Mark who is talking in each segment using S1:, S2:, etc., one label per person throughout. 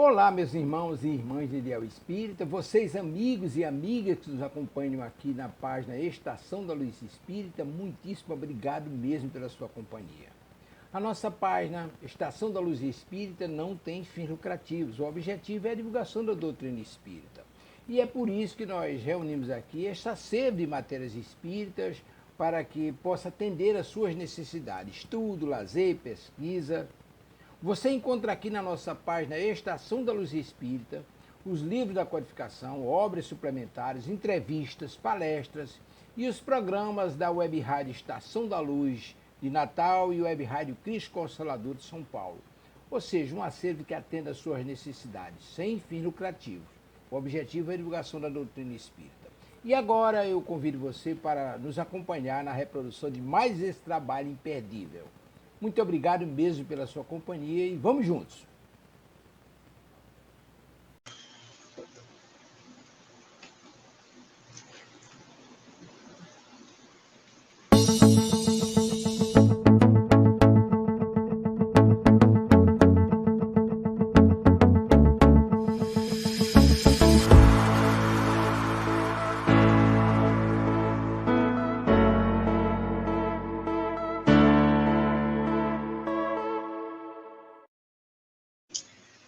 S1: Olá, meus irmãos e irmãs de Ideal Espírita, vocês amigos e amigas que nos acompanham aqui na página Estação da Luz Espírita, muitíssimo obrigado mesmo pela sua companhia. A nossa página Estação da Luz Espírita não tem fins lucrativos, o objetivo é a divulgação da doutrina espírita. E é por isso que nós reunimos aqui esta sede de matérias espíritas para que possa atender às suas necessidades, estudo, lazer, pesquisa. Você encontra aqui na nossa página Estação da Luz Espírita os livros da codificação, obras suplementares, entrevistas, palestras e os programas da Web Rádio Estação da Luz de Natal e Web Rádio Cristo Consolador de São Paulo. Ou seja, um acervo que atenda às suas necessidades, sem fins lucrativos. O objetivo é a divulgação da doutrina espírita. E agora eu convido você para nos acompanhar na reprodução de mais esse trabalho imperdível. Muito obrigado mesmo pela sua companhia e vamos juntos.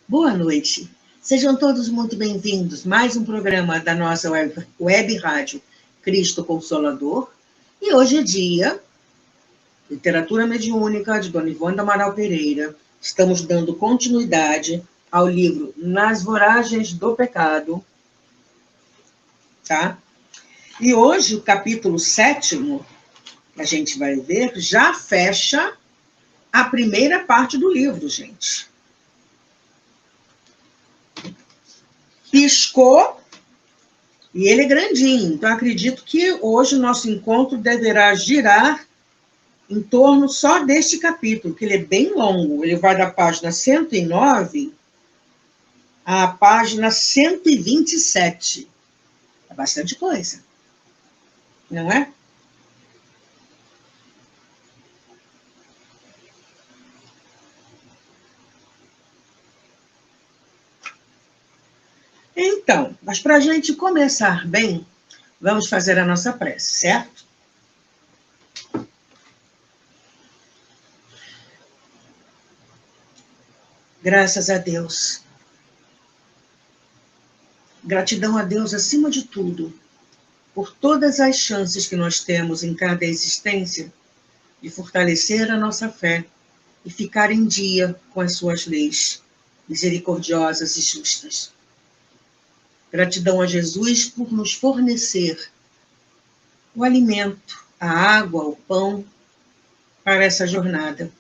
S2: Boa noite. Sejam todos muito bem-vindos. Mais um programa da nossa web rádio Cristo Consolador. E hoje é dia Literatura Mediúnica de Dona Ivone do Amaral Pereira. Estamos dando continuidade ao livro Nas Voragens do Pecado. Tá? E hoje, o capítulo 7º, a gente vai ver, já fecha a primeira parte do livro, gente. Piscou, e ele é grandinho, então acredito que hoje o nosso encontro deverá girar em torno só deste capítulo, que ele é bem longo, ele vai da página 109 à página 127. É bastante coisa, não é? Então, mas para a gente começar bem, vamos fazer a nossa prece, certo? Graças a Deus. Gratidão a Deus acima de tudo, por todas as chances que nós temos em cada existência de fortalecer a nossa fé e ficar em dia com as suas leis misericordiosas e justas. Gratidão a Jesus por nos fornecer o alimento, a água, o pão para essa jornada.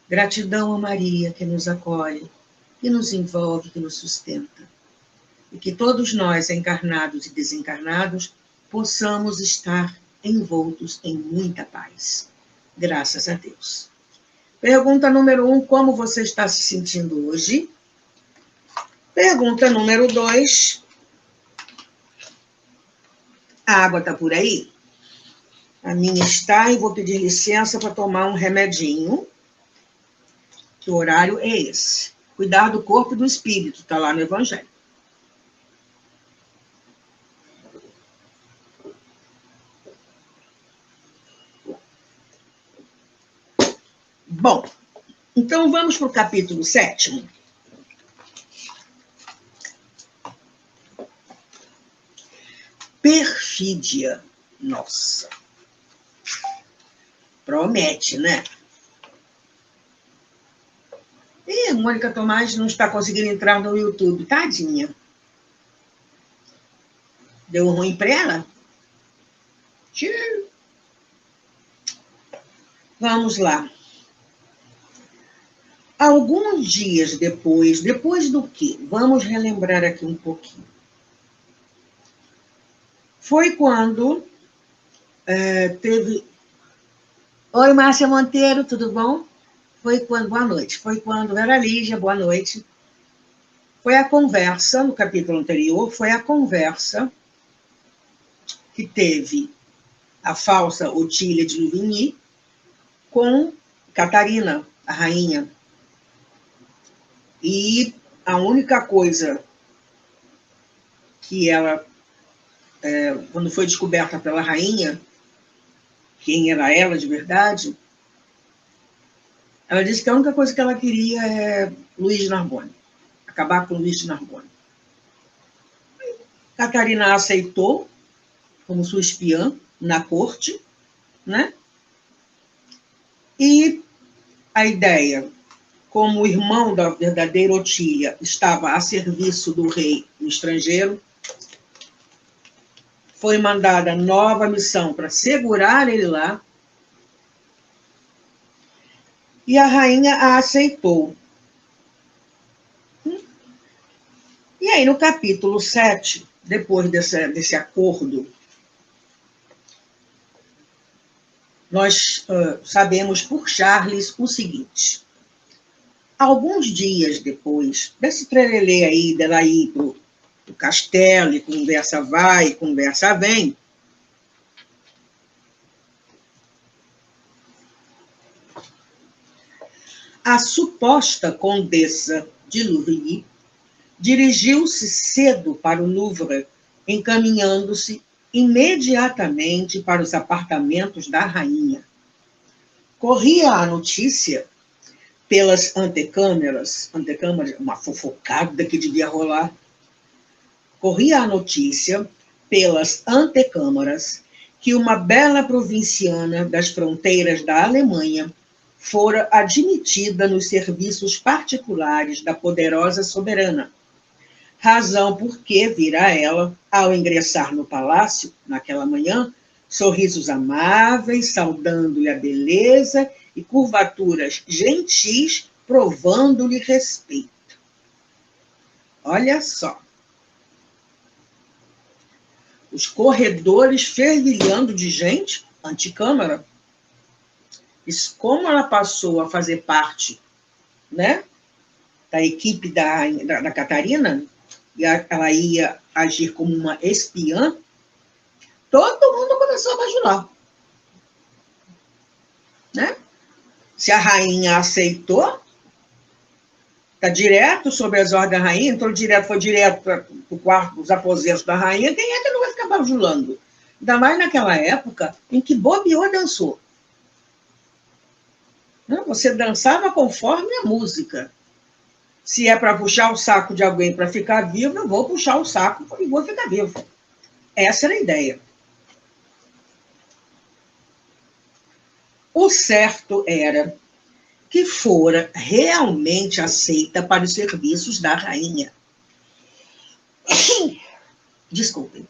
S2: Gratidão a Maria, que nos acolhe, que nos envolve, que nos sustenta. E que todos nós, encarnados e desencarnados, possamos estar envoltos em muita paz. Graças a Deus. Pergunta número 1, como você está se sentindo hoje? Pergunta número 2, a água está por aí? A minha está, e vou pedir licença para tomar um remedinho, que o horário é esse. Cuidar do corpo e do espírito, está lá no Evangelho. Bom, então vamos para o capítulo 7º. Perfídia. Nossa. Promete, né? E a Mônica Tomás não está conseguindo entrar no YouTube. Tadinha. Deu ruim para ela? Vamos lá. Alguns dias depois do quê? Vamos relembrar aqui um pouquinho. Foi quando teve... Oi, Márcia Monteiro, tudo bom? Foi quando... Boa noite. Foi quando... Vera Lígia, boa noite. Foi a conversa, no capítulo anterior, foi a conversa que teve a falsa Otília de Louvigny com Catarina, a rainha. E a única coisa que ela, quando foi descoberta pela rainha, quem era ela de verdade, ela disse que a única coisa que ela queria é Luís de Narbonne, acabar com Luís de Narbonne. Catarina aceitou como sua espiã na corte, né? E a ideia, como o irmão da verdadeira Otília estava a serviço do rei no estrangeiro, foi mandada nova missão para segurar ele lá, e a rainha a aceitou. E aí, no capítulo 7, depois desse acordo, nós sabemos por Charles o seguinte: alguns dias depois desse trelelê aí, dela ir para o castelo, e conversa vai, e conversa vem, a suposta condessa de Louvigny dirigiu-se cedo para o Louvre, encaminhando-se imediatamente para os apartamentos da rainha. Corria a notícia pelas antecâmaras, uma fofocada que devia rolar, corria a notícia pelas antecâmaras que uma bela provinciana das fronteiras da Alemanha fora admitida nos serviços particulares da poderosa soberana, razão por que vira ela, ao ingressar no palácio, naquela manhã, sorrisos amáveis, saudando-lhe a beleza e curvaturas gentis, provando-lhe respeito. Olha só. Os corredores fervilhando de gente, antecâmara. Como ela passou a fazer parte, né, da equipe da Catarina, e ela ia agir como uma espiã, todo mundo começou a bajular. Né? Se a rainha aceitou, está direto sob as ordens da rainha, foi direto para o quarto, os aposentos da rainha, quem é que não vai ficar bajulando? Ainda mais naquela época em que bobeou dançou. Você dançava conforme a música. Se é para puxar o saco de alguém para ficar vivo, eu vou puxar o saco e vou ficar vivo. Essa era a ideia. O certo era que fora realmente aceita para os serviços da rainha. Desculpem.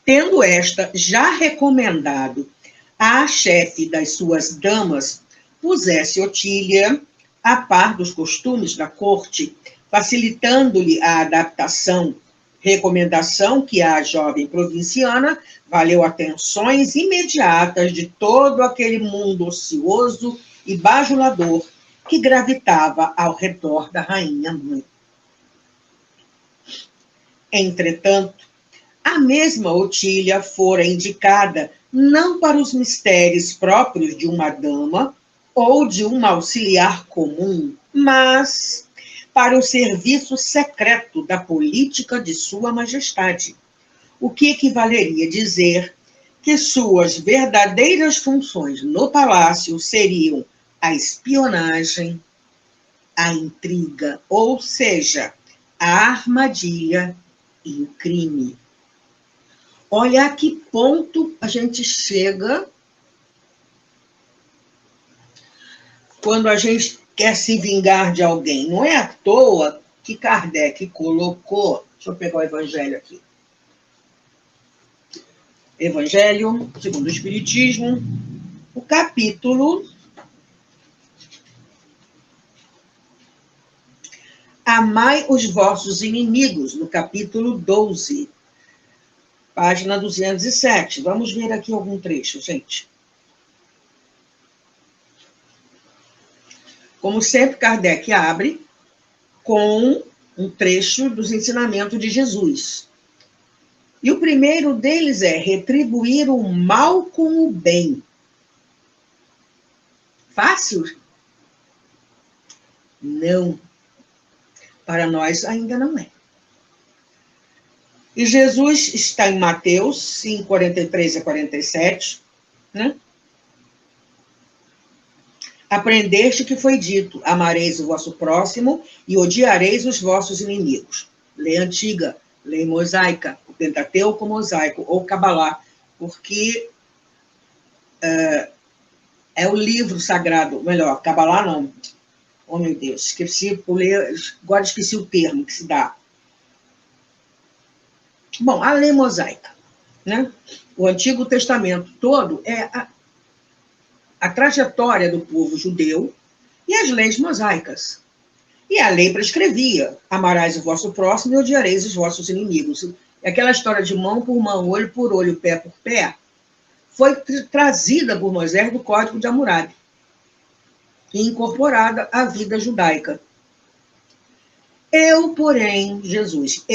S2: Tendo esta já recomendado à chefe das suas damas, pusesse Otília a par dos costumes da corte, facilitando-lhe a adaptação, recomendação que a jovem provinciana valeu atenções imediatas de todo aquele mundo ocioso e bajulador que gravitava ao redor da rainha mãe. Entretanto, a mesma Otília fora indicada não para os mistérios próprios de uma dama ou de um auxiliar comum, mas para o serviço secreto da política de Sua Majestade, o que equivaleria dizer que suas verdadeiras funções no palácio seriam a espionagem, a intriga, ou seja, a armadilha e o crime. Olha a que ponto a gente chega quando a gente quer se vingar de alguém. Não é à toa que Kardec colocou, deixa eu pegar o Evangelho aqui. Evangelho, segundo o Espiritismo, o capítulo Amai os vossos inimigos, no capítulo 12, página 207. Vamos ver aqui algum trecho, gente. Como sempre, Kardec abre com um trecho dos ensinamentos de Jesus. E o primeiro deles é retribuir o mal com o bem. Fácil? Não. Para nós ainda não é. E Jesus está em Mateus 5, 43 a 47, né? Aprendeste que foi dito, amareis o vosso próximo e odiareis os vossos inimigos. Lei antiga, lei mosaica, o Pentateuco mosaico, ou Cabalá, porque é o livro sagrado, melhor, Cabalá não, oh meu Deus, agora esqueci o termo que se dá. Bom, a lei mosaica, né? O Antigo Testamento todo é a trajetória do povo judeu e as leis mosaicas. E a lei prescrevia, amarás o vosso próximo e odiareis os vossos inimigos. Aquela história de mão por mão, olho por olho, pé por pé, foi trazida por Moisés do Código de Hammurabi e incorporada à vida judaica. Eu, porém, Jesus,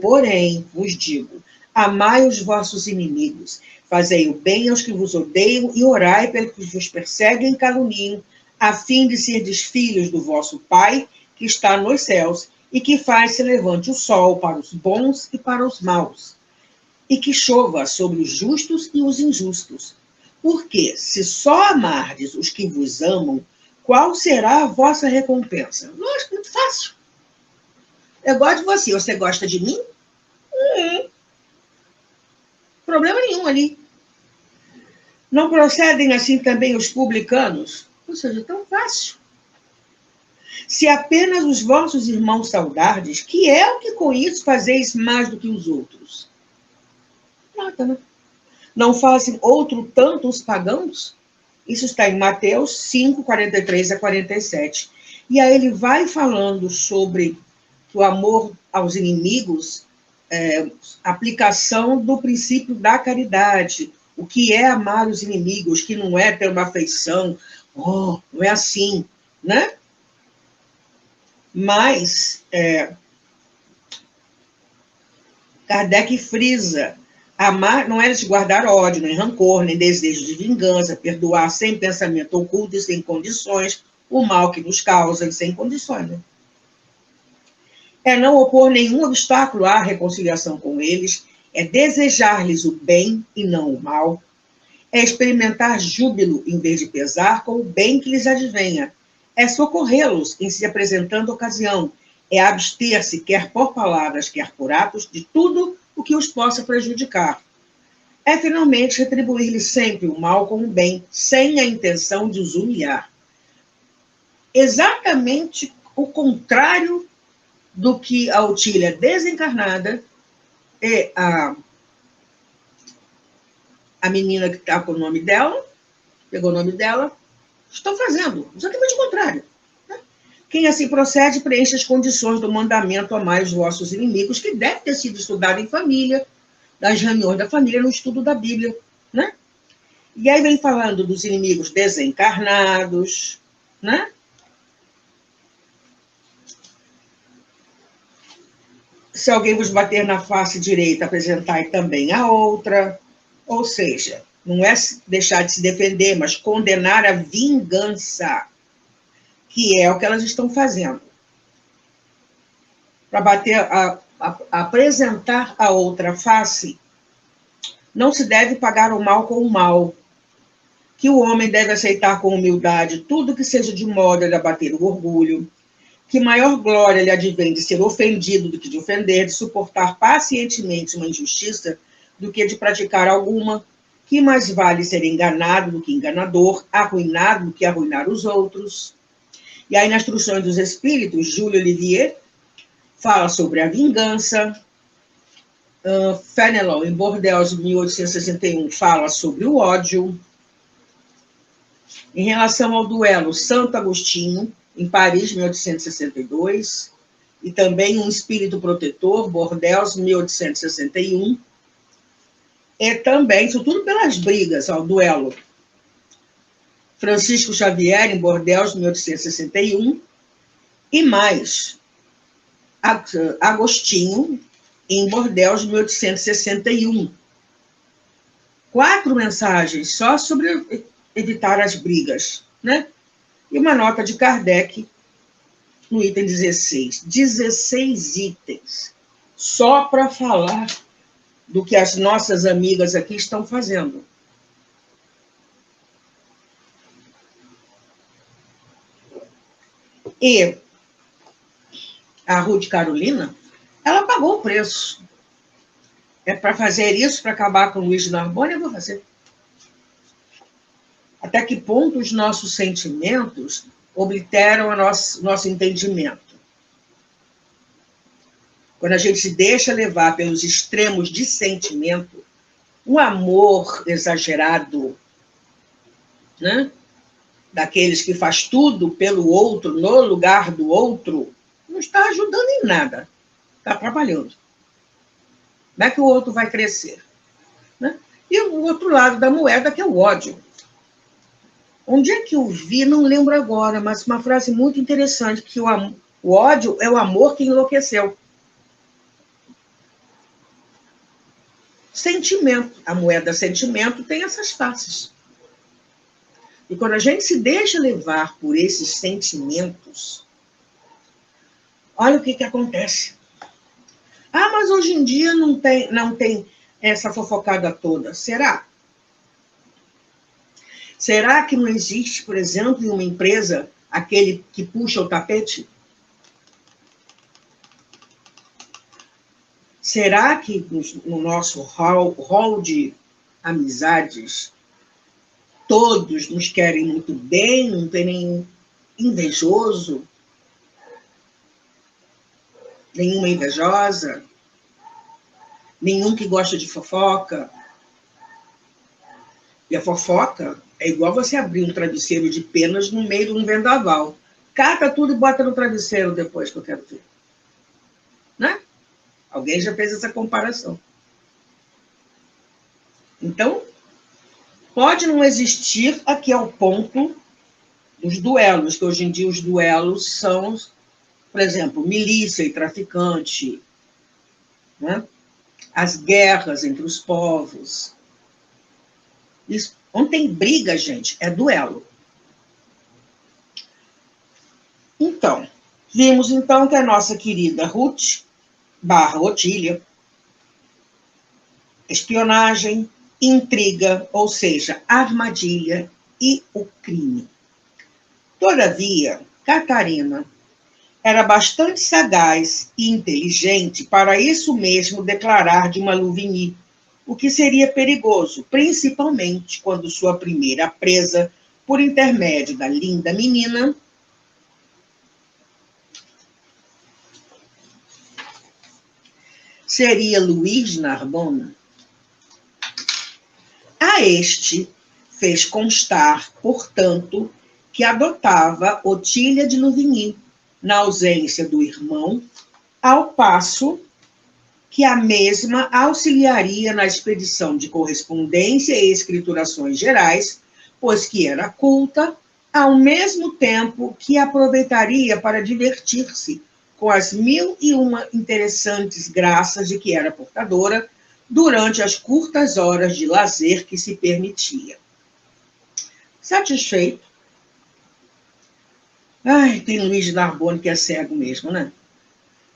S2: porém, vos digo, amai os vossos inimigos, fazei o bem aos que vos odeiam e orai pelos que vos perseguem e caluniam, a fim de serdes filhos do vosso Pai, que está nos céus, e que faz se levante o sol para os bons e para os maus, e que chova sobre os justos e os injustos. Porque, se só amardes os que vos amam, qual será a vossa recompensa? Lógico, muito fácil. Eu gosto de você, você gosta de mim? Problema nenhum ali. Não procedem assim também os publicanos? Ou seja, tão fácil. Se apenas os vossos irmãos saudardes, que é o que com isso fazeis mais do que os outros? Nada, né? Não fazem outro tanto os pagãos? Isso está em Mateus 5, 43 a 47. E aí ele vai falando sobre o amor aos inimigos, aplicação do princípio da caridade. O que é amar os inimigos, que não é ter uma afeição, não é assim, né? Mas Kardec frisa, amar não é de guardar ódio, nem rancor, nem desejo de vingança, perdoar sem pensamento oculto e sem condições o mal que nos causa, sem condições, né? É não opor nenhum obstáculo à reconciliação com eles, é desejar-lhes o bem e não o mal, é experimentar júbilo em vez de pesar com o bem que lhes advenha, é socorrê-los em se apresentando ocasião, é abster-se, quer por palavras, quer por atos, de tudo o que os possa prejudicar. É, finalmente, retribuir-lhes sempre o mal com o bem, sem a intenção de os humilhar. Exatamente o contrário do que a Otília desencarnada e a menina que está com o nome dela, pegou o nome dela, estão fazendo. Exatamente o contrário. Né? Quem assim procede preenche as condições do mandamento amai os vossos inimigos, que deve ter sido estudado em família, das reuniões da família, no estudo da Bíblia. Né? E aí vem falando dos inimigos desencarnados, né? Se alguém vos bater na face direita, apresentai também a outra. Ou seja, não é deixar de se defender, mas condenar a vingança, que é o que elas estão fazendo. Para apresentar a outra face, não se deve pagar o mal com o mal, que o homem deve aceitar com humildade tudo que seja de modo a lhe abater o orgulho, que maior glória lhe advém de ser ofendido do que de ofender, de suportar pacientemente uma injustiça do que de praticar alguma, que mais vale ser enganado do que enganador, arruinado do que arruinar os outros. E aí, nas Instruções dos Espíritos, Júlio Olivier fala sobre a vingança, Fenelon, em Bordeaux, 1861, fala sobre o ódio. Em relação ao duelo, Santo Agostinho, em Paris, 1862, e também Um Espírito Protetor, Bordeaux, 1861. E também, isso tudo pelas brigas, ao duelo. Francisco Xavier, em Bordeaux, 1861, e mais, Agostinho, em Bordeaux, 1861. 4 mensagens só sobre evitar as brigas, né? E uma nota de Kardec no item 16. 16 itens, só para falar do que as nossas amigas aqui estão fazendo. E a Ruth Carolina, ela pagou o preço. É para fazer isso, para acabar com o Luiz de Narbonne, eu vou fazer. Até que ponto os nossos sentimentos obliteram o nosso entendimento? Quando a gente se deixa levar pelos extremos de sentimento, o amor exagerado, né? Daqueles que faz tudo pelo outro, no lugar do outro, não está ajudando em nada, está atrapalhando. Como é que o outro vai crescer? Né? E o outro lado da moeda, que é o ódio. Onde é que eu vi, não lembro agora, mas uma frase muito interessante, que o ódio é o amor que enlouqueceu. Sentimento. A moeda sentimento tem essas faces. E quando a gente se deixa levar por esses sentimentos, olha o que acontece. Ah, mas hoje em dia não tem essa fofocada toda. Será? Será que não existe, por exemplo, em uma empresa, aquele que puxa o tapete? Será que no nosso hall de amizades, todos nos querem muito bem, não tem nenhum invejoso, nenhuma invejosa, nenhum que gosta de fofoca? E a fofoca é igual você abrir um travesseiro de penas no meio de um vendaval. Cata tudo e bota no travesseiro depois, que eu quero ver. Né? Alguém já fez essa comparação. Então, pode não existir aqui ao ponto dos duelos, que hoje em dia os duelos são, por exemplo, milícia e traficante, né? As guerras entre os povos. Isso, onde tem briga, gente, é duelo. Então, vimos então que a nossa querida Ruth / Otília, espionagem, intriga, ou seja, armadilha e o crime. Todavia, Catarina era bastante sagaz e inteligente para isso mesmo declarar de uma Louvigny, o que seria perigoso, principalmente quando sua primeira presa, por intermédio da linda menina, seria Luiz de Narbonne. A este fez constar, portanto, que adotava Otília de Louvigny, na ausência do irmão, ao passo que a mesma auxiliaria na expedição de correspondência e escriturações gerais, pois que era culta, ao mesmo tempo que aproveitaria para divertir-se com as 1001 interessantes graças de que era portadora durante as curtas horas de lazer que se permitia. Satisfeito? Ai, tem Luiz de Narbonne que é cego mesmo, né?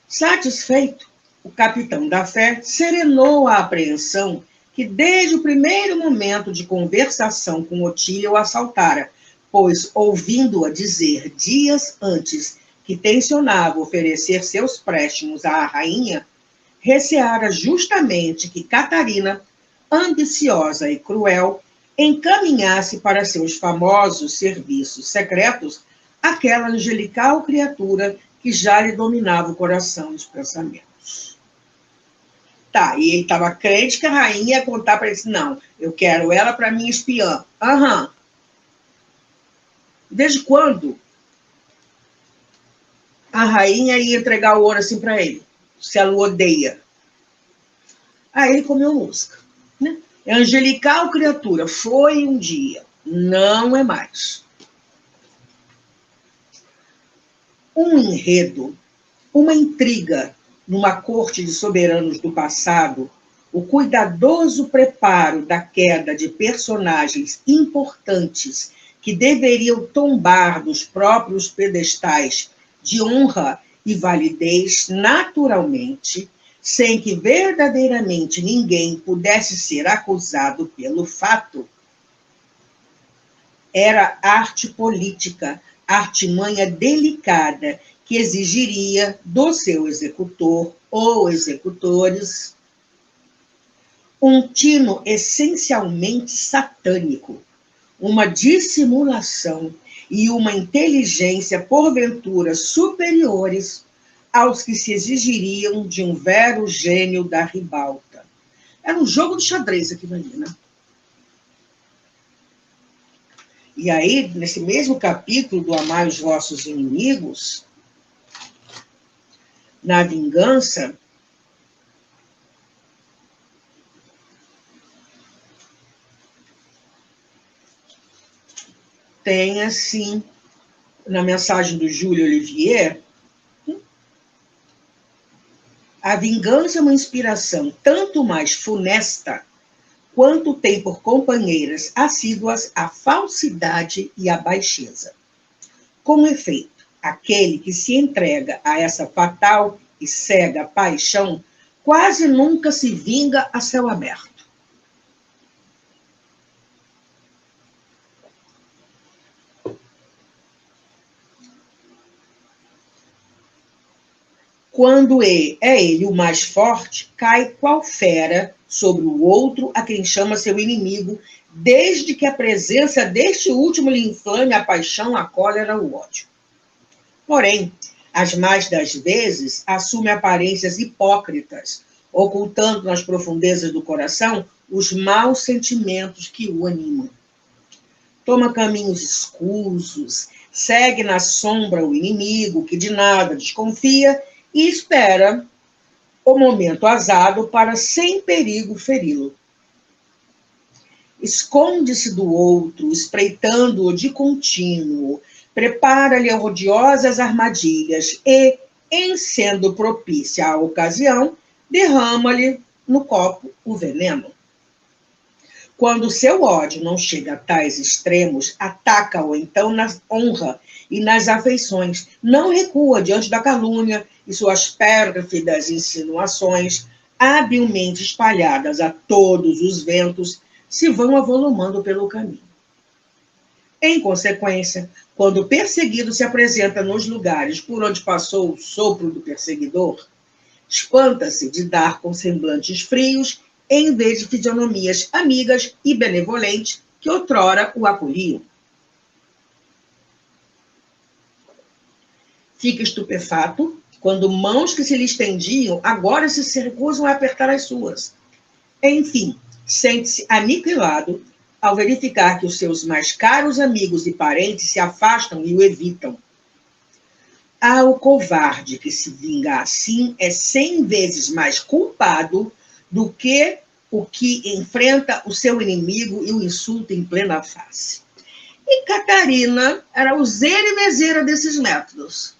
S2: Satisfeito, o capitão da fé serenou a apreensão que desde o primeiro momento de conversação com Otília o assaltara, pois, ouvindo-a dizer dias antes que tencionava oferecer seus préstimos à rainha, receara justamente que Catarina, ambiciosa e cruel, encaminhasse para seus famosos serviços secretos aquela angelical criatura que já lhe dominava o coração e os pensamentos. Tá, e ele estava crente que a rainha ia contar para ele, não, eu quero ela para minha espiã. Aham. Desde quando a rainha ia entregar o ouro assim para ele? Se ela o odeia. Aí ele comeu música. Né? É angelical criatura, foi um dia, não é mais. Um enredo, uma intriga numa corte de soberanos do passado o cuidadoso preparo da queda de personagens importantes que deveriam tombar dos próprios pedestais de honra e validez naturalmente, sem que verdadeiramente ninguém pudesse ser acusado pelo fato, era arte política, artimanha delicada que exigiria do seu executor ou executores um tino essencialmente satânico, uma dissimulação e uma inteligência porventura superiores aos que se exigiriam de um vero gênio da ribalta. Era um jogo de xadrez aquilo ali, né? E aí, nesse mesmo capítulo do Amai os Vossos Inimigos, na vingança, tem assim, na mensagem do Júlio Olivier, a vingança é uma inspiração tanto mais funesta quanto tem por companheiras assíduas a falsidade e a baixeza. Com efeito, aquele que se entrega a essa fatal e cega paixão quase nunca se vinga a céu aberto. Quando é ele o mais forte, cai qual fera sobre o outro a quem chama seu inimigo, desde que a presença deste último lhe inflame a paixão, a cólera, o ódio. Porém, as mais das vezes assume aparências hipócritas, ocultando nas profundezas do coração os maus sentimentos que o animam. Toma caminhos escusos, segue na sombra o inimigo, que de nada desconfia, e espera o momento azado para, sem perigo, feri-lo. Esconde-se do outro, espreitando-o de contínuo, prepara-lhe odiosas armadilhas e, em sendo propícia a ocasião, derrama-lhe no copo o veneno. Quando seu ódio não chega a tais extremos, ataca-o então na honra e nas afeições, não recua diante da calúnia e suas pérfidas insinuações, habilmente espalhadas a todos os ventos, se vão avolumando pelo caminho. Em consequência, quando o perseguido se apresenta nos lugares por onde passou o sopro do perseguidor, espanta-se de dar com semblantes frios, em vez de fisionomias amigas e benevolentes que outrora o acolhiam. Fica estupefato quando mãos que se lhe estendiam agora se recusam a apertar as suas. Enfim, sente-se aniquilado ao verificar que os seus mais caros amigos e parentes se afastam e o evitam. O covarde que se vinga assim é 100 vezes mais culpado do que o que enfrenta o seu inimigo e o insulta em plena face. E Catarina era useira e vezeira desses métodos.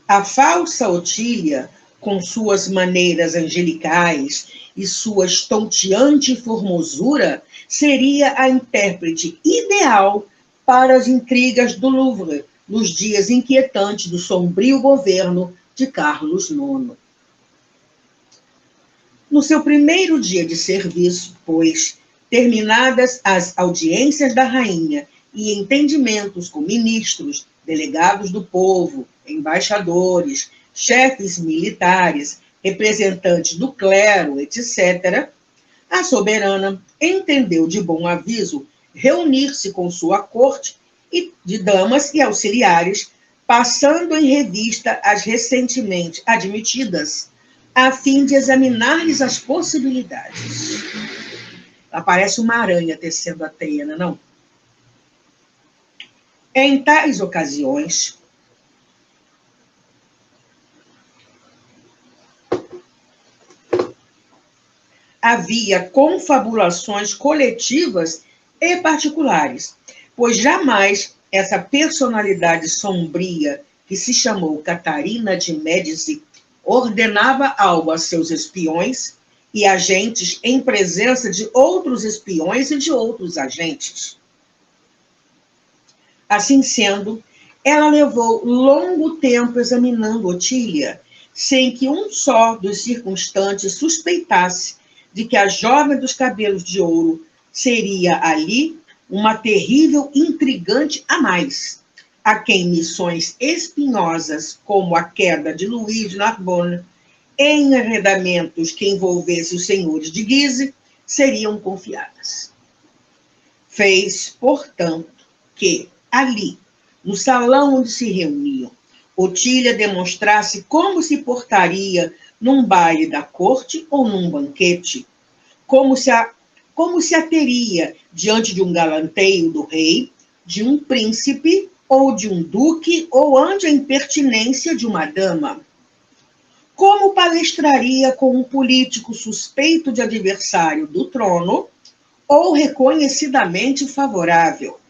S2: A falsa Otília, com suas maneiras angelicais e sua estonteante formosura, seria a intérprete ideal para as intrigas do Louvre, nos dias inquietantes do sombrio governo de Carlos IX. No seu primeiro dia de serviço, pois, terminadas as audiências da rainha e entendimentos com ministros, delegados do povo, embaixadores, chefes militares, representantes do clero, etc., a soberana entendeu de bom aviso reunir-se com sua corte de damas e auxiliares, passando em revista as recentemente admitidas, a fim de examinar-lhes as possibilidades. Ela parece uma aranha tecendo a teia, não? Em tais ocasiões, havia confabulações coletivas e particulares, pois jamais essa personalidade sombria que se chamou Catarina de Médici ordenava algo a seus espiões e agentes em presença de outros espiões e de outros agentes. Assim sendo, ela levou longo tempo examinando Otília, sem que um só dos circunstantes suspeitasse de que a jovem dos cabelos de ouro seria ali uma terrível intrigante a mais, a quem missões espinhosas, como a queda de Luís de Narbonne, e enredamentos que envolvessem os senhores de Guise, seriam confiadas. Fez, portanto, que, ali, no salão onde se reuniam, Otília demonstrasse como se portaria num baile da corte ou num banquete, como se a teria diante de um galanteio do rei, de um príncipe ou de um duque, ou ante a impertinência de uma dama. Como palestraria com um político suspeito de adversário do trono ou reconhecidamente favorável,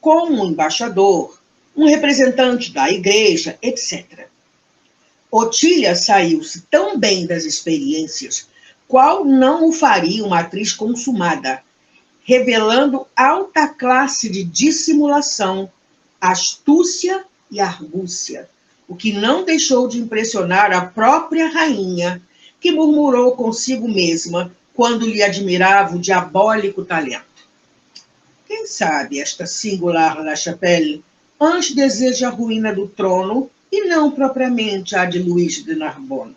S2: com um embaixador, um representante da igreja, etc. Otília saiu-se tão bem das experiências, qual não o faria uma atriz consumada, revelando alta classe de dissimulação, astúcia e argúcia, o que não deixou de impressionar a própria rainha, que murmurou consigo mesma quando lhe admirava o diabólico talento. Quem sabe esta singular La Chapelle antes deseja a ruína do trono e não propriamente a de Luís de Narbonne.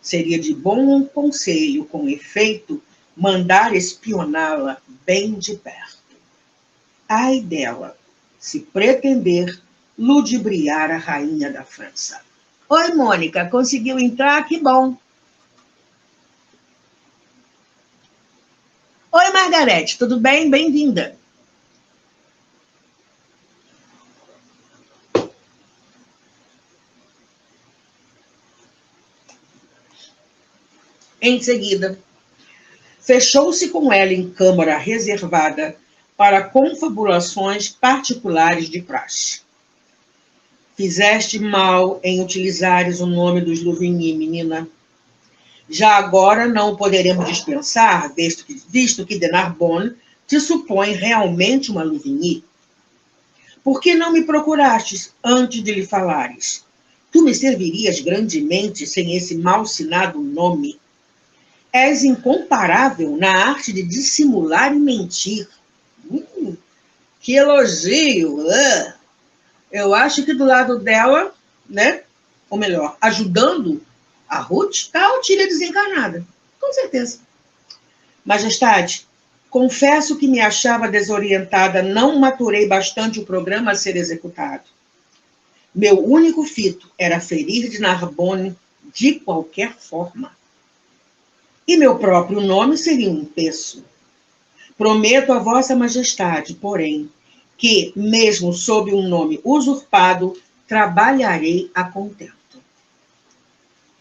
S2: Seria de bom conselho, com efeito, mandar espioná-la bem de perto. Ai dela, se pretender ludibriar a rainha da França. Oi, Mônica, conseguiu entrar? Que bom. Oi, Margarete, tudo bem? Bem-vinda. Em seguida, fechou-se com ela em câmara reservada para confabulações particulares de praxe. Fizeste mal em utilizares o nome dos Louvigny, menina. Já agora não poderemos dispensar, visto que de Narbonne te supõe realmente uma Louvigny. Por que não me procurastes antes de lhe falares? Tu me servirias grandemente sem esse malsinado nome. És incomparável na arte de dissimular e mentir. Que elogio! Eu acho que do lado dela, né? Ou melhor, ajudando a Ruth, está a Otília desencarnada. Com certeza. Majestade, confesso que me achava desorientada, não maturei bastante o programa a ser executado. Meu único fito era ferir de Narbonne de qualquer forma. E meu próprio nome seria um peço. Prometo a vossa majestade, porém, que, mesmo sob um nome usurpado, trabalharei a contento.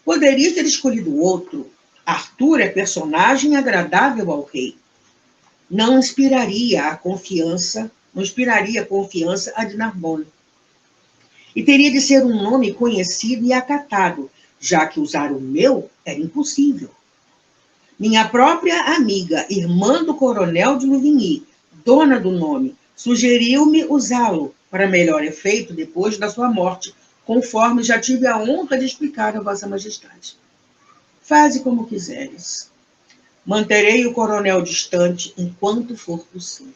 S2: Poderia ter escolhido outro. Arthur é personagem agradável ao rei. Não inspiraria confiança a de Narbonne. E teria de ser um nome conhecido e acatado, já que usar o meu era impossível. Minha própria amiga, irmã do coronel de Louvigny, dona do nome, sugeriu-me usá-lo para melhor efeito depois da sua morte, conforme já tive a honra de explicar a vossa majestade. Faze como quiseres. Manterei o coronel distante enquanto for possível.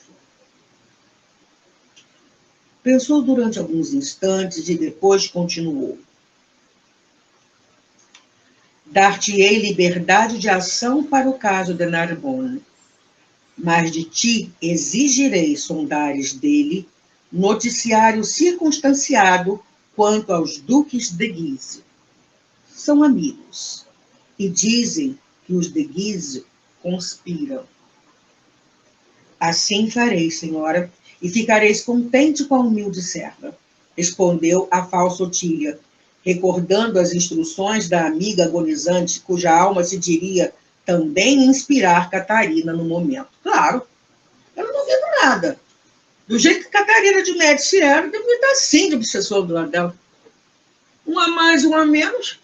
S2: Pensou durante alguns instantes e depois continuou. Dar-te-ei liberdade de ação para o caso de Narbonne, mas de ti exigirei sondares dele noticiário circunstanciado quanto aos duques de Guise. São amigos e dizem que os de Guise conspiram. Assim farei, senhora, e ficareis contente com a humilde serva, respondeu a falsa Otília, recordando as instruções da amiga agonizante, cuja alma se diria também inspirar Catarina no momento. Claro, eu não duvido nada. Do jeito que Catarina de Médici era, devia estar assim de obsessor do lado dela. Um a mais, um a menos.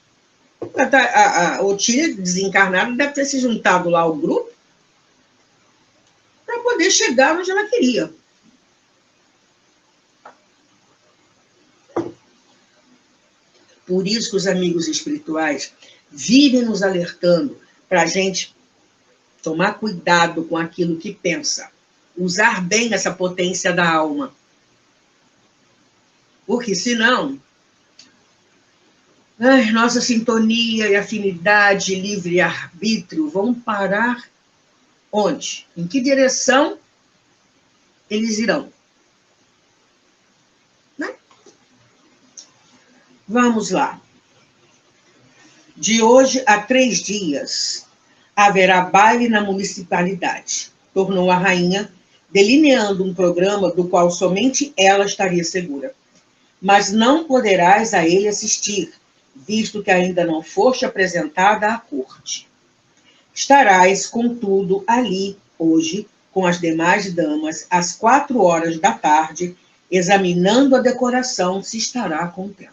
S2: A Otília, desencarnada, deve ter se juntado lá ao grupo para poder chegar onde ela queria. Por isso que os amigos espirituais vivem nos alertando para a gente tomar cuidado com aquilo que pensa, usar bem essa potência da alma. Porque senão, nossa sintonia e afinidade, livre-arbítrio vão parar onde? Em que direção eles irão? Né? Vamos lá. De hoje a 3 dias, haverá baile na municipalidade, tornou a rainha, delineando um programa do qual somente ela estaria segura. Mas não poderás a ele assistir, visto que ainda não foste apresentada à corte. Estarás, contudo, ali, hoje, com as demais damas, às 4 horas da tarde, examinando a decoração, se estará contento.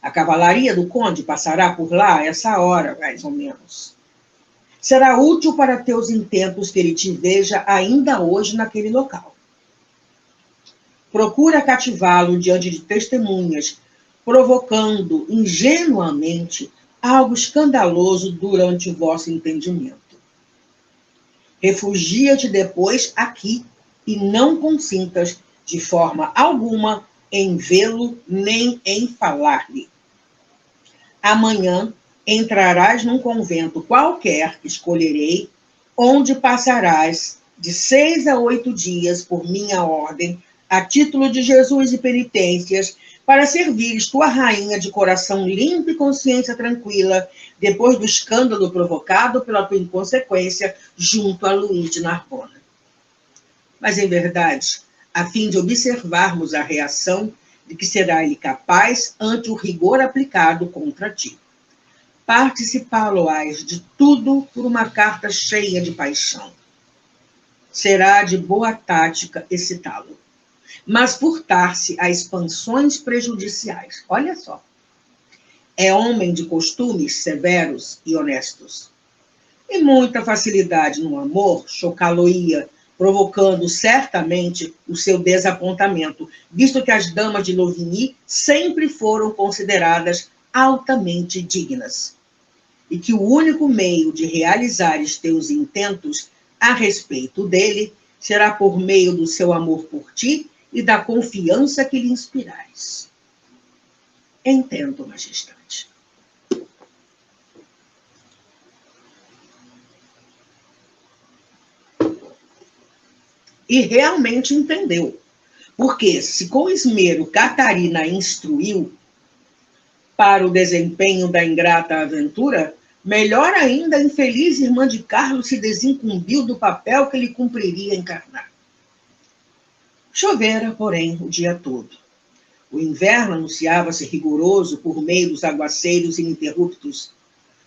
S2: A cavalaria do conde passará por lá a essa hora, mais ou menos. Será útil para teus intentos que ele te veja ainda hoje naquele local. Procura cativá-lo diante de testemunhas, provocando ingenuamente algo escandaloso durante o vosso entendimento. Refugia-te depois aqui e não consintas de forma alguma em vê-lo nem em falar-lhe. Amanhã entrarás num convento qualquer que escolherei, onde passarás de 6 a 8 dias por minha ordem, a título de Jesus e penitências, para servires tua rainha de coração limpo e consciência tranquila, depois do escândalo provocado pela tua inconsequência junto a Luís de Narbona. Mas, em verdade, a fim de observarmos a reação de que será ele capaz ante o rigor aplicado contra ti. Participá-lo-ás de tudo por uma carta cheia de paixão. Será de boa tática excitá-lo, mas furtar-se a expansões prejudiciais. Olha só. É homem de costumes severos e honestos. E muita facilidade no amor chocá-lo-ia, provocando certamente o seu desapontamento, visto que as damas de Louvigny sempre foram consideradas altamente dignas, e que o único meio de realizares teus intentos a respeito dele será por meio do seu amor por ti e da confiança que lhe inspirais. Entendo, majestade. E realmente entendeu. Porque, se com esmero Catarina a instruiu para o desempenho da ingrata aventura, melhor ainda a infeliz irmã de Carlos se desincumbiu do papel que lhe cumpriria encarnar. Chovera, porém, o dia todo. O inverno anunciava-se rigoroso por meio dos aguaceiros ininterruptos.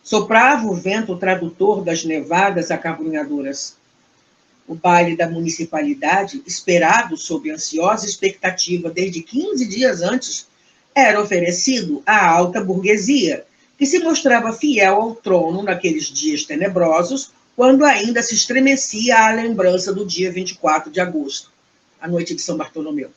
S2: Soprava o vento tradutor das nevadas acabrunhadoras. O baile da municipalidade, esperado sob ansiosa expectativa desde 15 dias antes, era oferecido à alta burguesia, que se mostrava fiel ao trono naqueles dias tenebrosos, quando ainda se estremecia à lembrança do dia 24 de agosto, a noite de São Bartolomeu.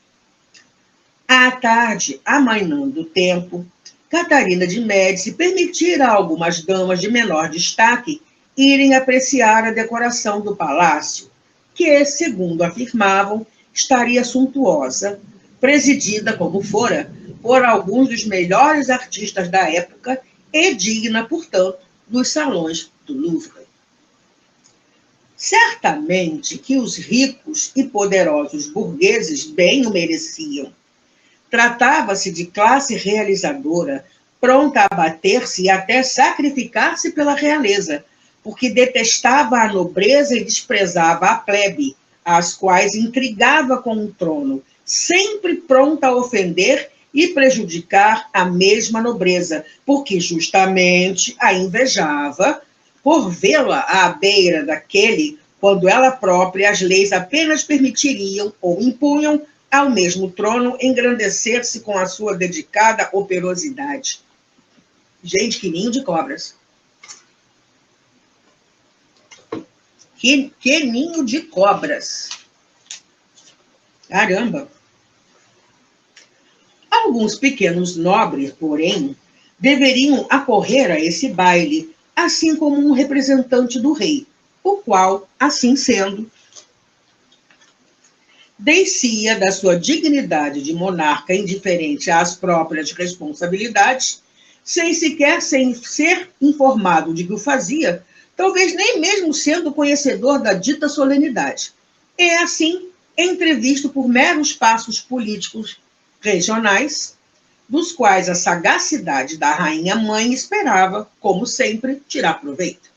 S2: À tarde, amainando o tempo, Catarina de Médici permitira a algumas damas de menor destaque irem apreciar a decoração do palácio, que, segundo afirmavam, estaria suntuosa, presidida, como fora, por alguns dos melhores artistas da época e digna, portanto, dos salões do Louvre. Certamente que os ricos e poderosos burgueses bem o mereciam. Tratava-se de classe realizadora, pronta a bater-se e até sacrificar-se pela realeza, porque detestava a nobreza e desprezava a plebe, as quais intrigava com o trono, sempre pronta a ofender e prejudicar a mesma nobreza, porque justamente a invejava por vê-la à beira daquele, quando ela própria as leis apenas permitiriam ou impunham ao mesmo trono engrandecer-se com a sua dedicada operosidade. Gente, que ninho de cobras. Que ninho de cobras. Caramba. Alguns pequenos nobres, porém, deveriam acorrer a esse baile, assim como um representante do rei, o qual, assim sendo, descia da sua dignidade de monarca indiferente às próprias responsabilidades, sem sequer ser informado de que o fazia, talvez nem mesmo sendo conhecedor da dita solenidade. É assim entrevisto por meros passos políticos regionais, dos quais a sagacidade da rainha-mãe esperava, como sempre, tirar proveito.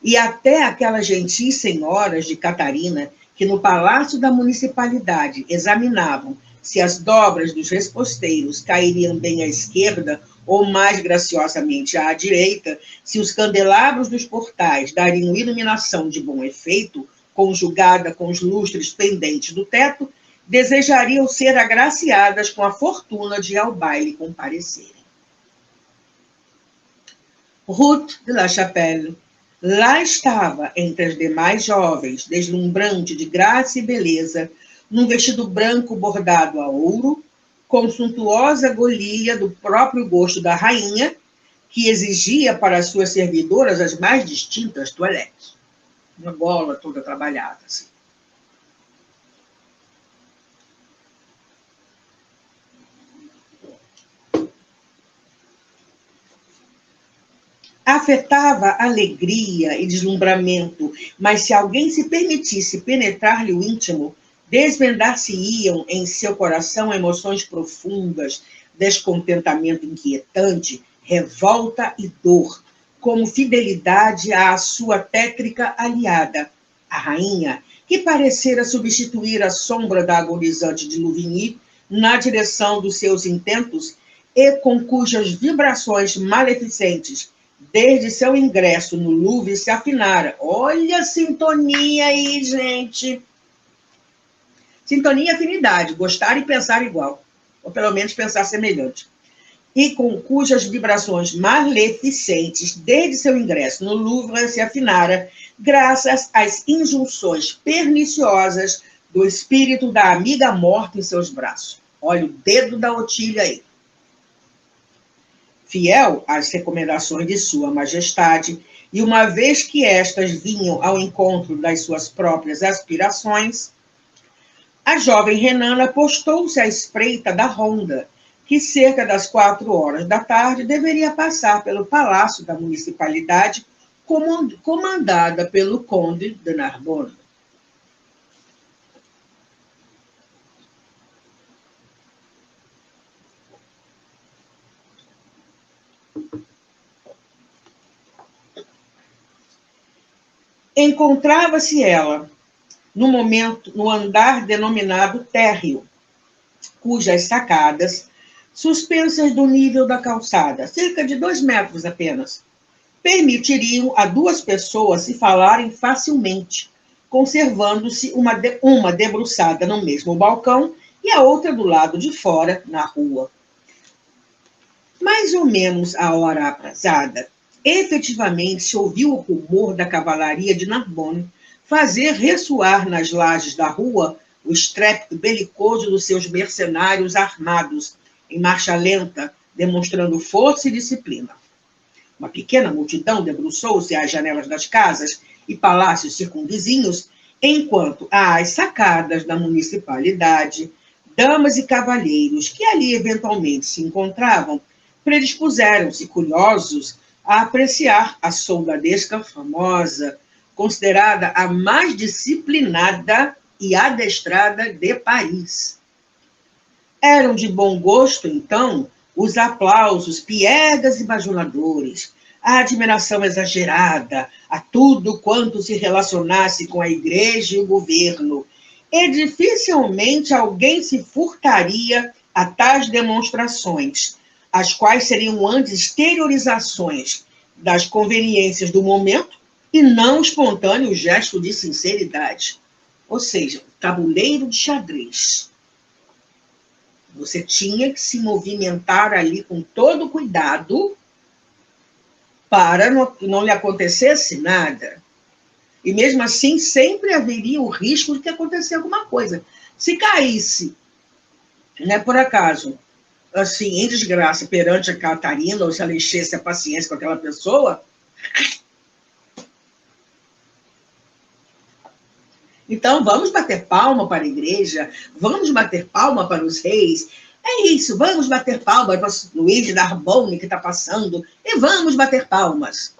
S2: E até aquelas gentis senhoras de Catarina, que no palácio da municipalidade examinavam se as dobras dos resposteiros cairiam bem à esquerda ou mais graciosamente à direita, se os candelabros dos portais dariam iluminação de bom efeito, conjugada com os lustres pendentes do teto, desejariam ser agraciadas com a fortuna de ao baile comparecerem. Ruth de La Chapelle lá estava entre as demais jovens, deslumbrante de graça e beleza, num vestido branco bordado a ouro, com suntuosa golia do próprio gosto da rainha, que exigia para as suas servidoras as mais distintas toilettes. Uma gola toda trabalhada, assim. Afetava alegria e deslumbramento, mas se alguém se permitisse penetrar-lhe o íntimo, desvendar-se-iam em seu coração emoções profundas, descontentamento inquietante, revolta e dor, como fidelidade à sua tétrica aliada, a rainha, que parecera substituir a sombra da agonizante de Louvigny na direção dos seus intentos e com cujas vibrações maleficentes desde seu ingresso no Louvre se afinara. Olha a sintonia aí, gente. Sintonia e afinidade, gostar e pensar igual, ou pelo menos pensar semelhante. E com cujas vibrações maleficentes desde seu ingresso no Louvre se afinara, graças às injunções perniciosas do espírito da amiga morta em seus braços. Olha o dedo da Otília aí. Fiel às recomendações de sua majestade, e uma vez que estas vinham ao encontro das suas próprias aspirações, a jovem renana postou-se à espreita da ronda, que cerca das 4 horas da tarde deveria passar pelo palácio da municipalidade, comandada pelo conde de Narbonne. Encontrava-se ela, no andar denominado térreo, cujas sacadas, suspensas do nível da calçada, cerca de 2 metros apenas, permitiriam a 2 pessoas se falarem facilmente, conservando-se uma debruçada no mesmo balcão e a outra do lado de fora, na rua. Mais ou menos à hora aprazada, efetivamente se ouviu o rumor da cavalaria de Narbonne fazer ressoar nas lajes da rua o estrépito belicoso dos seus mercenários armados, em marcha lenta, demonstrando força e disciplina. Uma pequena multidão debruçou-se às janelas das casas e palácios circunvizinhos, enquanto às sacadas da municipalidade, damas e cavalheiros que ali eventualmente se encontravam, predispuseram-se curiosos a apreciar a soldadesca famosa, considerada a mais disciplinada e adestrada de Paris. Eram de bom gosto, então, os aplausos piegas e bajulaadores, a admiração exagerada a tudo quanto se relacionasse com a igreja e o governo, e dificilmente alguém se furtaria a tais demonstrações, as quais seriam antes exteriorizações das conveniências do momento e não espontâneo gesto de sinceridade. Ou seja, tabuleiro de xadrez. Você tinha que se movimentar ali com todo cuidado para não lhe acontecesse nada. E mesmo assim, sempre haveria o risco de que acontecesse alguma coisa. Se caísse, né, por acaso, assim, em desgraça perante a Catarina, ou se ela enchesse a paciência com aquela pessoa. Então, vamos bater palma para a igreja, vamos bater palma para os reis. É isso, vamos bater palma para o Luís de Narbonne que está passando, e vamos bater palmas.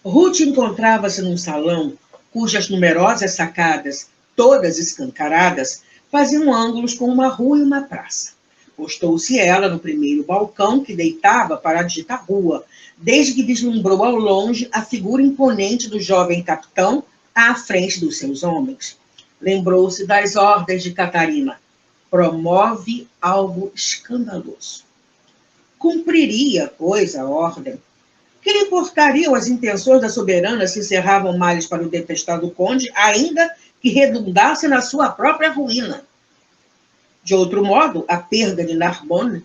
S2: Ruth encontrava-se num salão cujas numerosas sacadas, todas escancaradas, faziam ângulos com uma rua e uma praça. Postou-se ela no primeiro balcão que deitava para a dita rua, desde que vislumbrou ao longe a figura imponente do jovem capitão à frente dos seus homens. Lembrou-se das ordens de Catarina. Promove algo escandaloso. Cumpriria, pois, a ordem. Que lhe importariam as intenções da soberana se encerravam males para o detestado conde, ainda que redundasse na sua própria ruína? De outro modo, a perda de Narbonne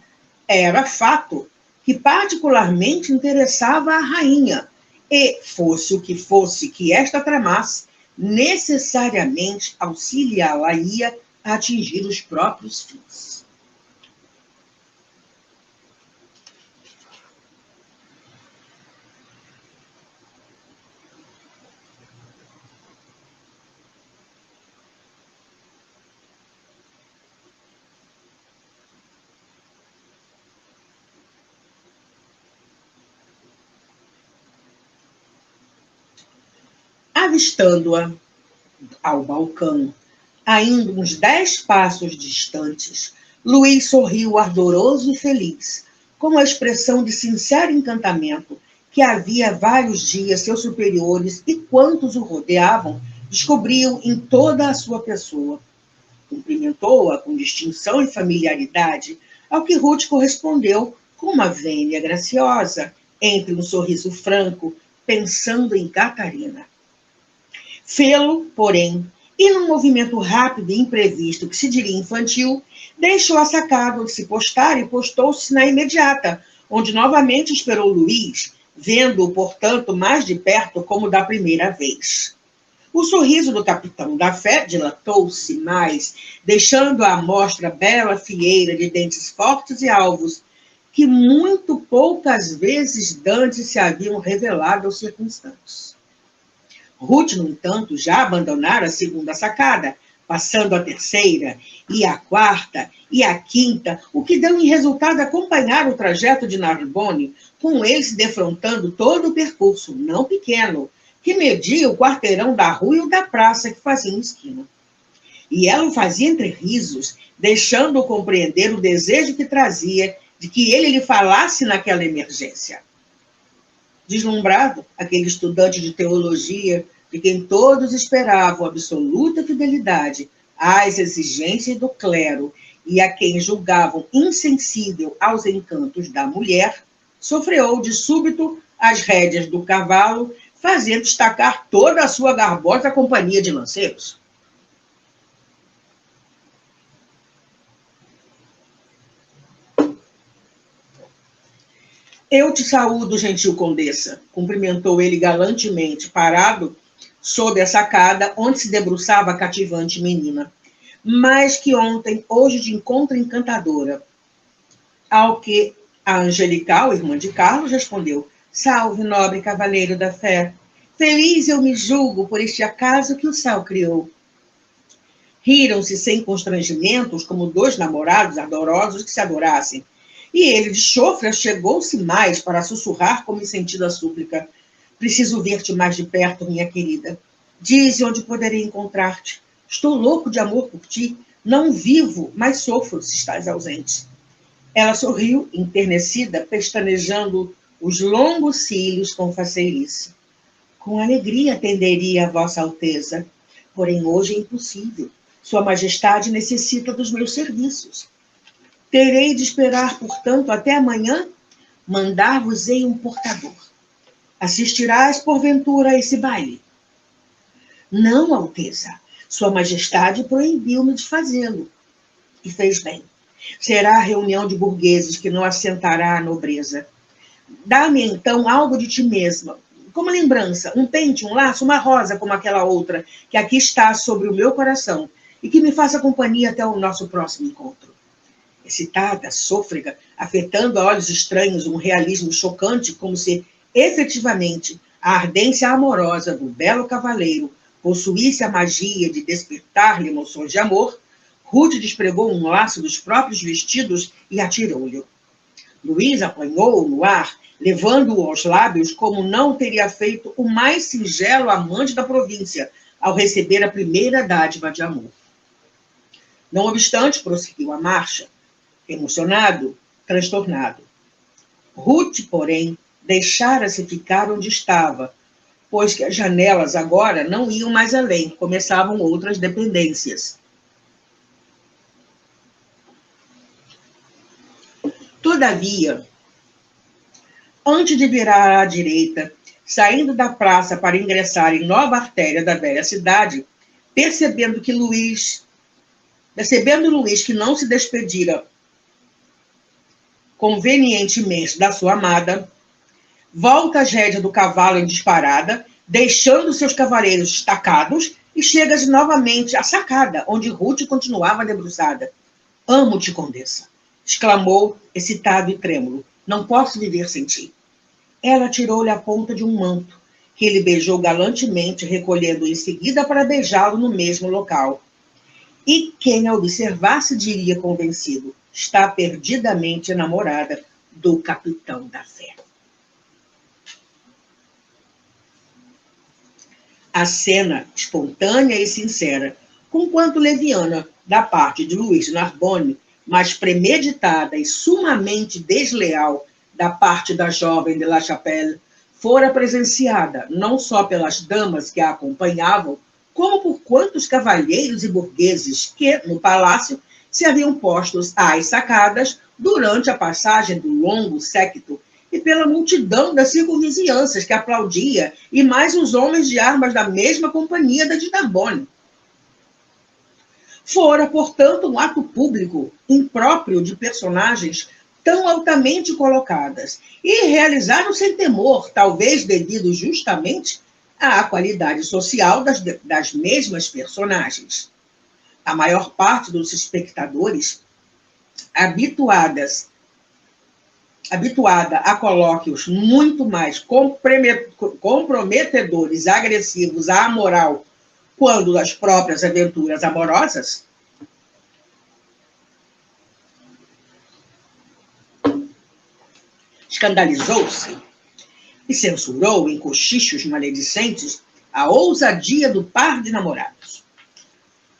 S2: era fato que particularmente interessava a rainha, e, fosse o que fosse que esta tramasse, necessariamente auxiliá-la-ia a atingir os próprios fins. Avistando-a ao balcão, ainda uns 10 passos distantes, Luís sorriu ardoroso e feliz, com a expressão de sincero encantamento que havia vários dias seus superiores e quantos o rodeavam descobriam em toda a sua pessoa. Cumprimentou-a com distinção e familiaridade, ao que Ruth correspondeu com uma vênia graciosa, entre um sorriso franco, pensando em Catarina. Fê-lo, porém, e num movimento rápido e imprevisto, que se diria infantil, deixou a sacada onde se postar e postou-se na imediata, onde novamente esperou Luís, vendo-o, portanto, mais de perto como da primeira vez. O sorriso do capitão da fé dilatou-se mais, deixando à mostra bela fieira de dentes fortes e alvos, que muito poucas vezes dantes se haviam revelado aos circunstantes. Ruth, no entanto, já abandonara a segunda sacada, passando a terceira, e a quarta, e a quinta, o que deu em resultado acompanhar o trajeto de Narbonne, com ele se defrontando todo o percurso, não pequeno, que media o quarteirão da rua e o da praça que faziam esquina. E ela o fazia entre risos, deixando-o compreender o desejo que trazia de que ele lhe falasse naquela emergência. Deslumbrado, aquele estudante de teologia, de quem todos esperavam absoluta fidelidade às exigências do clero e a quem julgavam insensível aos encantos da mulher, sofreou de súbito as rédeas do cavalo, fazendo destacar toda a sua garbosa companhia de lanceiros. Eu te saúdo, gentil condessa, cumprimentou ele galantemente, parado sob a sacada onde se debruçava a cativante menina. Mais que ontem, hoje de encontro encantadora. Ao que a angelical, irmã de Carlos, respondeu: salve, nobre cavaleiro da fé. Feliz eu me julgo por este acaso que o céu criou. Riram-se sem constrangimentos, como dois namorados ardorosos que se adorassem. E ele, de chofre, chegou-se mais para sussurrar como em sentido a súplica: preciso ver-te mais de perto, minha querida. Dize onde poderei encontrar-te. Estou louco de amor por ti. Não vivo, mas sofro se estás ausente. Ela sorriu, enternecida, pestanejando os longos cílios com faceirice. Com alegria atenderia a vossa alteza, porém hoje é impossível. Sua majestade necessita dos meus serviços. Terei de esperar, portanto, até amanhã. Mandar-vos-ei um portador. Assistirás, porventura, a esse baile? Não, Alteza. Sua Majestade proibiu-me de fazê-lo. E fez bem. Será a reunião de burgueses que não assentará a nobreza. Dá-me, então, algo de ti mesma, como lembrança, um pente, um laço, uma rosa como aquela outra, que aqui está sobre o meu coração, e que me faça companhia até o nosso próximo encontro. Excitada, sôfrega, afetando a olhos estranhos um realismo chocante, como se, efetivamente, a ardência amorosa do belo cavaleiro possuísse a magia de despertar-lhe emoções de amor, Ruth despregou um laço dos próprios vestidos e atirou-lhe. Luís apanhou-o no ar, levando-o aos lábios como não teria feito o mais singelo amante da província ao receber a primeira dádiva de amor. Não obstante, prosseguiu a marcha, emocionado, transtornado. Ruth, porém, deixara-se ficar onde estava, pois que as janelas agora não iam mais além, começavam outras dependências. Todavia, antes de virar à direita, saindo da praça para ingressar em nova artéria da velha cidade, percebendo Luís que não se despedira convenientemente da sua amada, volta às rédeas do cavalo em disparada, deixando seus cavaleiros estacados, e chega novamente à sacada, onde Ruth continuava debruçada. Amo-te, condessa, exclamou, excitado e trêmulo. Não posso viver sem ti. Ela tirou-lhe a ponta de um manto, que ele beijou galantemente, recolhendo em seguida para beijá-lo no mesmo local. E quem a observasse diria convencido, está perdidamente enamorada do capitão da fé. A cena, espontânea e sincera, conquanto leviana da parte de Luís de Narbonne, mas premeditada e sumamente desleal da parte da jovem de La Chapelle, fora presenciada não só pelas damas que a acompanhavam, como por quantos cavalheiros e burgueses que, no palácio, se haviam postos às sacadas durante a passagem do longo séquito, e pela multidão das circunvizinhanças que aplaudia, e mais os homens de armas da mesma companhia da de Narbonne. Fora, portanto, um ato público, impróprio de personagens tão altamente colocadas, e realizado sem temor, talvez devido justamente à qualidade social das mesmas personagens. A maior parte dos espectadores, habituada a colóquios muito mais comprometedores, agressivos à moral, quando das próprias aventuras amorosas, escandalizou-se e censurou em cochichos maledicentes a ousadia do par de namorados.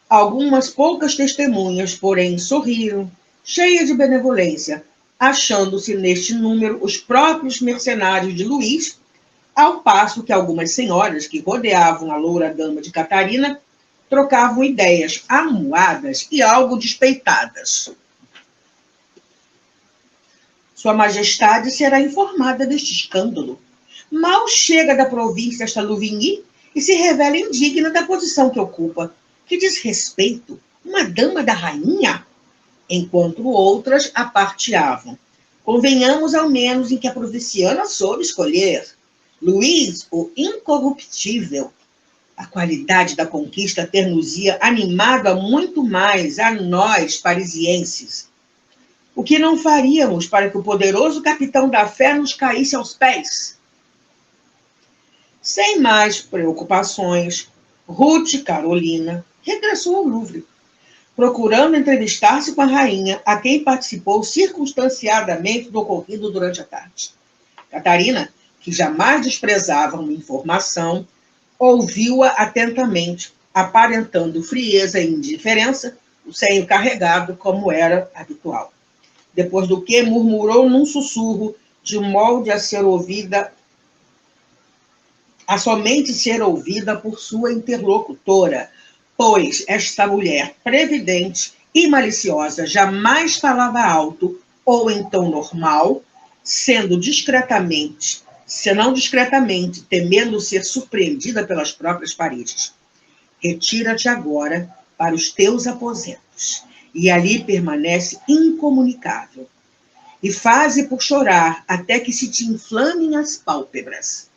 S2: Algumas poucas testemunhas, porém, sorriram, cheias de benevolência, achando-se neste número os próprios mercenários de Luís, ao passo que algumas senhoras que rodeavam a loura dama de Catarina trocavam ideias amuadas e algo despeitadas. Sua Majestade será informada deste escândalo. Mal chega da província esta Louvigny e se revela indigna da posição que ocupa. Que desrespeito! Uma dama da rainha? Enquanto outras a parteavam. Convenhamos ao menos em que a provinciana soube escolher. Luís, o incorruptível. A qualidade da conquista ter-nos-ia animado a muito mais a nós, parisienses. O que não faríamos para que o poderoso capitão da fé nos caísse aos pés? Sem mais preocupações, Ruth Carolina regressou ao Louvre, procurando entrevistar-se com a rainha, a quem participou circunstanciadamente do ocorrido durante a tarde. Catarina, que jamais desprezava uma informação, ouviu-a atentamente, aparentando frieza e indiferença, o senho carregado, como era habitual. Depois do que murmurou num sussurro, de molde a somente ser ouvida por sua interlocutora, pois esta mulher previdente e maliciosa jamais falava alto ou em tom normal, senão discretamente, temendo ser surpreendida pelas próprias paredes. Retira-te agora para os teus aposentos, e ali permanece incomunicável. E faze por chorar até que se te inflamem as pálpebras.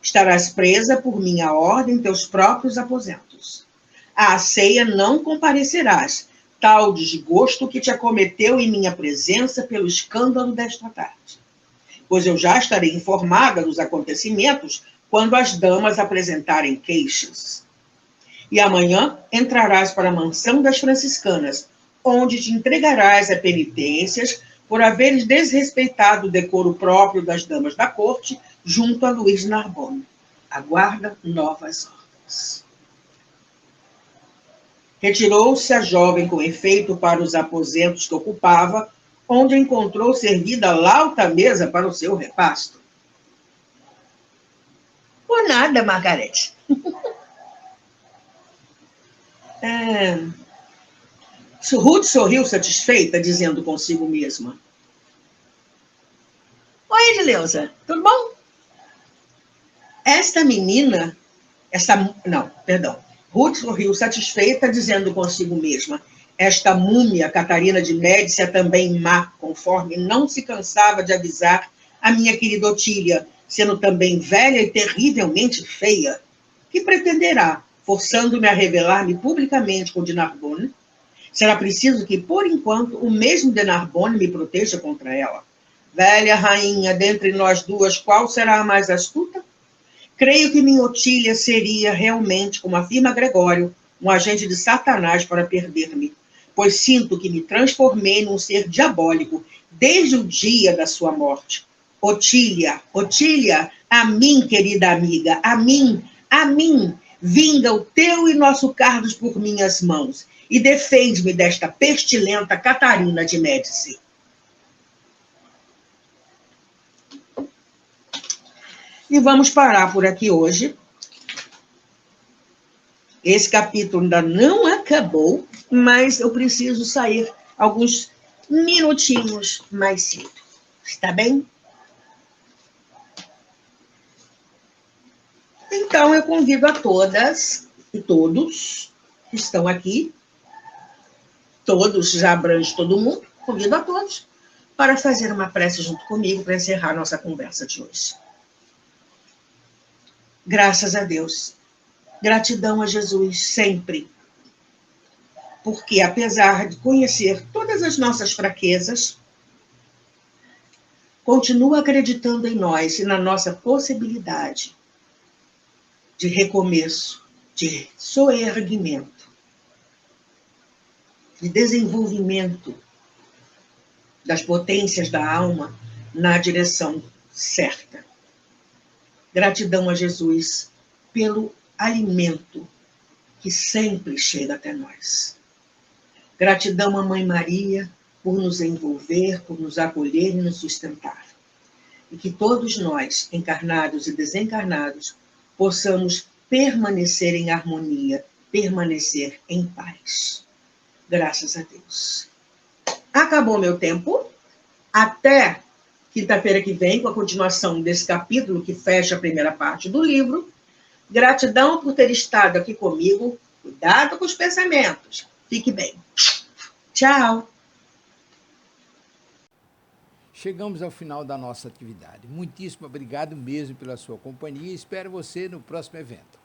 S2: Estarás presa por minha ordem em teus próprios aposentos. À ceia não comparecerás, tal desgosto que te acometeu em minha presença pelo escândalo desta tarde. Pois eu já estarei informada dos acontecimentos quando as damas apresentarem queixas. E amanhã entrarás para a mansão das franciscanas, onde te entregarás a penitências por haveres desrespeitado o decoro próprio das damas da corte junto a Luís Narbonne. Aguarda novas ordens. Retirou-se a jovem com efeito para os aposentos que ocupava, onde encontrou servida lauta mesa para o seu repasto. Por nada, Margarete. Ruth sorriu satisfeita, dizendo consigo mesma: Oi, Edileuza, tudo bom? Ruth sorriu satisfeita, dizendo consigo mesma: esta múmia, Catarina de Médici, é também má, conforme não se cansava de avisar a minha querida Otília, sendo também velha e terrivelmente feia. Que pretenderá, forçando-me a revelar-me publicamente com de Narbonne? Será preciso que, por enquanto, o mesmo de Narbonne me proteja contra ela. Velha rainha, dentre nós duas, qual será a mais astuta? Creio que minha Otília seria realmente, como afirma Gregório, um agente de Satanás para perder-me, pois sinto que me transformei num ser diabólico desde o dia da sua morte. Otília, Otília, a mim, querida amiga, a mim, vinga o teu e nosso Carlos por minhas mãos e defende-me desta pestilenta Catarina de Médici. E vamos parar por aqui hoje. Esse capítulo ainda não acabou, mas eu preciso sair alguns minutinhos mais cedo. Está bem? Então, eu convido a todas e todos que estão aqui, todos, já abrange todo mundo, convido a todos para fazer uma prece junto comigo para encerrar nossa conversa de hoje. Graças a Deus. Gratidão a Jesus sempre. Porque, apesar de conhecer todas as nossas fraquezas, continua acreditando em nós e na nossa possibilidade de recomeço, de soerguimento, de desenvolvimento das potências da alma na direção certa. Gratidão a Jesus pelo alimento que sempre chega até nós. Gratidão à Mãe Maria por nos envolver, por nos acolher e nos sustentar. E que todos nós, encarnados e desencarnados, possamos permanecer em harmonia, permanecer em paz. Graças a Deus. Acabou meu tempo. Até quinta-feira que vem, com a continuação desse capítulo que fecha a primeira parte do livro. Gratidão por ter estado aqui comigo. Cuidado com os pensamentos. Fique bem. Tchau.
S1: Chegamos ao final da nossa atividade. Muitíssimo obrigado mesmo pela sua companhia e espero você no próximo evento.